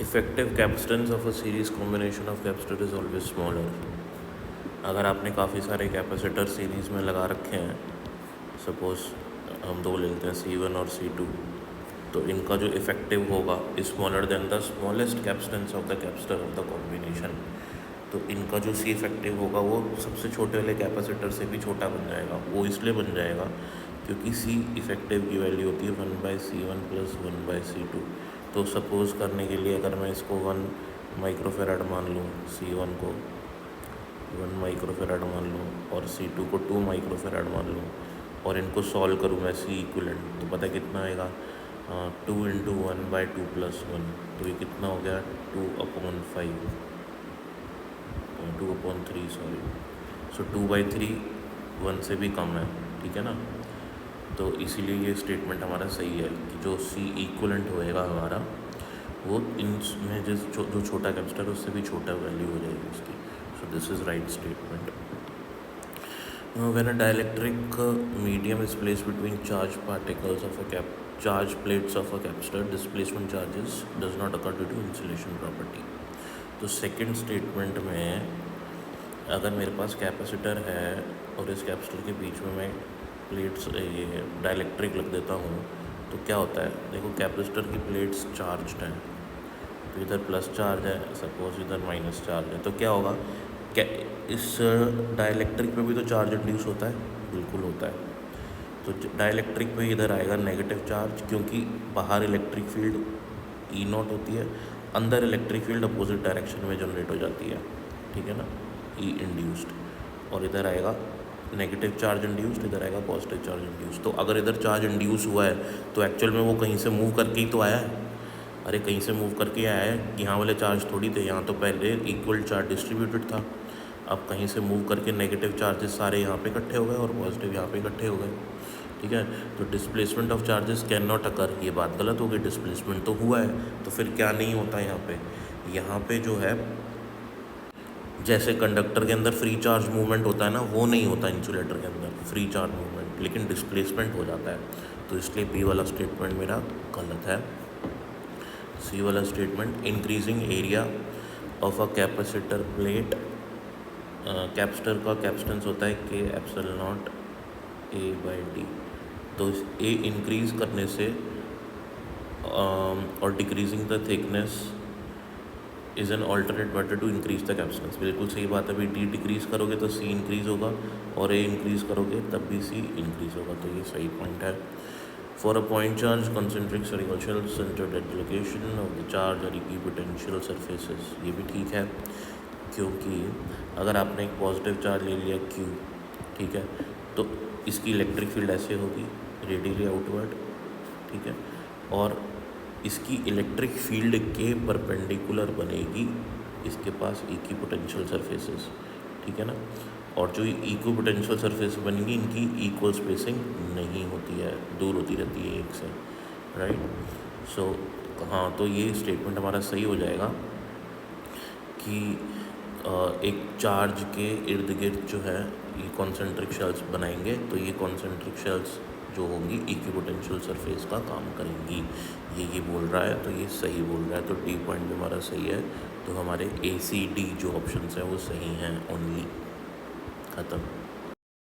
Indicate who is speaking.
Speaker 1: Effective capacitance of a series combination of capacitor is always smaller. अगर आपने काफ़ी सारे कैपेसिटर सीरीज़ में लगा रखे हैं, सपोज हम दो लेते हैं C1 और C2, तो इनका जो इफेक्टिव होगा smaller than the smallest capacitance of the capacitor of the combination. तो इनका जो C इफेक्टिव होगा वो सबसे छोटे वाले कैपेसिटर से भी छोटा बन जाएगा। वो इसलिए बन जाएगा क्योंकि C इफेक्टिव की वैल्यू होती है 1/C1 + 1/C2। तो सपोज़ करने के लिए अगर मैं इसको 1 माइक्रोफेराड मान लूँ, C1 को 1 माइक्रोफेराड मान लूँ और C2 को 2 माइक्रोफेराड मान लूँ और इनको सॉल्व करूँ मैं C इक्विवेलेंट, तो पता कितना आएगा 2 × 1/2 + 1, तो ये कितना हो गया 2/5 2/3 सॉरी। सो 2/3 1 से भी कम है, ठीक है ना। तो इसीलिए ये स्टेटमेंट हमारा सही है कि जो C इक्विवेलेंट होएगा हमारा वो इनमें जो छोटा कैपेसिटर है उससे भी छोटा वैल्यू हो जाएगी उसकी। So this is right statement. When a dielectric medium is placed between charged particles of a charged plates of a capacitor, displacement charges does not occur due to insulation property। तो second statement में अगर मेरे पास capacitor है और इस capacitor के बीच में मैं प्लेट्स ये डाइलेक्ट्रिक रख देता हूँ, तो क्या होता है, देखो कैपेसिटर की प्लेट्स चार्ज्ड हैं, तो इधर प्लस चार्ज है, सपोज इधर माइनस चार्ज है, तो क्या होगा, क्या इस डाइलेक्ट्रिक पे भी तो चार्ज इंड्यूस होता है, बिल्कुल होता है। तो डाइलेक्ट्रिक पे इधर आएगा नेगेटिव चार्ज, क्योंकि बाहर इलेक्ट्रिक फील्ड E0 होती है, अंदर इलेक्ट्रिक फील्ड अपोजिट डायरेक्शन में जनरेट हो जाती है, ठीक है ना, E इंड्यूस्ड, और इधर आएगा नेगेटिव चार्ज इंड्यूस्ड, इधर आएगा पॉजिटिव चार्ज इंड्यूस्ड। तो अगर इधर चार्ज इंड्यूस हुआ है तो एक्चुअल में वो कहीं से मूव करके ही तो आया है, अरे कहीं से मूव करके आया है, यहाँ वाले चार्ज थोड़ी थे, यहाँ तो पहले इक्वल चार्ज डिस्ट्रीब्यूटेड था, अब कहीं से मूव करके नेगेटिव चार्जेस सारे यहाँ पे इकट्ठे हो गए और पॉजिटिव यहाँ पे इकट्ठे हो गए, ठीक है। तो displacement of charges can not occur, ये बात गलत हो गई, डिस्प्लेसमेंट तो हुआ है, तो फिर क्या नहीं होता यहाँ पे जो है, जैसे कंडक्टर के अंदर फ्री चार्ज मूवमेंट होता है ना, वो नहीं होता इंसुलेटर के अंदर फ्री चार्ज मूवमेंट, लेकिन डिस्प्लेसमेंट हो जाता है। तो इसलिए बी वाला स्टेटमेंट मेरा गलत है। सी वाला statement, increasing area of a capacitor plate, capacitor का कैपेसिटेंस होता है K∈0 A/D, तो A इंक्रीज़ करने से और decreasing the thickness is an alternate method to increase the capacitance. बिल्कुल सही बात है भाई, D डिक्रीज़ करोगे तो C इंक्रीज़ होगा और A इंक्रीज़ करोगे तब भी C इंक्रीज़ होगा, तो ये सही पॉइंट है। For a point charge concentric circle centred at location of the charge और इक्विपोटेंशियल सरफेसेस, ये भी ठीक है, क्योंकि अगर आपने एक पॉजिटिव चार्ज ले लिया Q, ठीक है, तो इसकी इलेक्ट्रिक फील्ड ऐसे होगी रेडियली आउटवर्ड, ठीक है, और इसकी इलेक्ट्रिक फील्ड के परपेंडिकुलर बनेगी इसके पास इक्विपोटेंशियल सरफेसेस, ठीक है ना, और जो इक्विपोटेंशियल सरफेस बनेंगी इनकी इक्वल स्पेसिंग नहीं होती है, दूर होती रहती है एक से, राइट। सो हाँ, तो ये स्टेटमेंट हमारा सही हो जाएगा कि एक चार्ज के इर्द गिर्द जो है ये कॉन्सेंट्रिक शेल्स बनाएंगे, तो ये कॉन्सेंट्रिक शेल्स जो होंगी इक्विपोटेंशियल सरफेस का काम करेंगी, ये बोल रहा है, तो ये सही बोल रहा है, तो डी पॉइंट भी हमारा सही है। तो हमारे ACD जो ऑप्शंस हैं वो सही हैं ओनली, ख़त्म।